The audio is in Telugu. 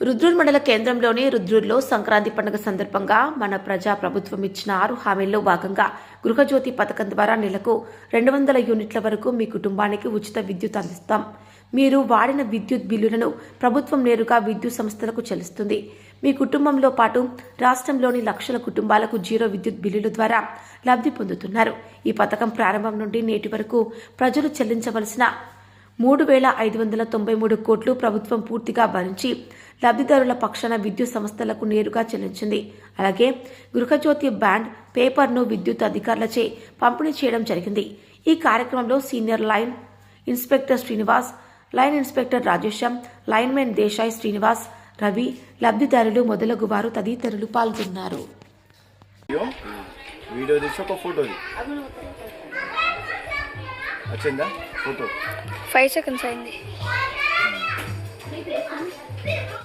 రుద్రూర్ మండల కేంద్రంలోని రుద్రూర్లో సంక్రాంతి పండుగ సందర్భంగా మన ప్రజా ప్రభుత్వం ఇచ్చిన 6 హామీల్లో భాగంగా గృహజ్యోతి పథకం ద్వారా నెలకు 200 యూనిట్ల వరకు మీ కుటుంబానికి ఉచిత విద్యుత్ అందిస్తాం. మీరు వాడిన విద్యుత్ బిల్లులను ప్రభుత్వం నేరుగా విద్యుత్ సంస్థలకు చెల్లిస్తుంది. మీ కుటుంబంలో పాటు రాష్ట్రంలోని లక్షల కుటుంబాలకు జీరో విద్యుత్ బిల్లుల ద్వారా లబ్ధి పొందుతున్నారు. ఈ పథకం ప్రారంభం నుండి నేటి వరకు ప్రజలు చెల్లించవలసిన 3,593 కోట్లు ప్రభుత్వం పూర్తిగా భరించి లబ్ధిదారుల పక్షాన విద్యుత్ సంస్థలకు నేరుగా చెల్లించింది. అలాగే గృహజ్యోతి బ్యాండ్ పేపర్ను విద్యుత్ అధికారులచే పంపిణీ చేయడం జరిగింది. ఈ కార్యక్రమంలో senior line inspector Srinivas, line inspector Rajesham, linemen Desai Srinivas, Ravi, లబ్ధిదారులు మొదలగు వారు తదితరులు పాల్గొన్నారు. వచ్చిందా ఫోటో 5 సెకండ్స్ అయింది.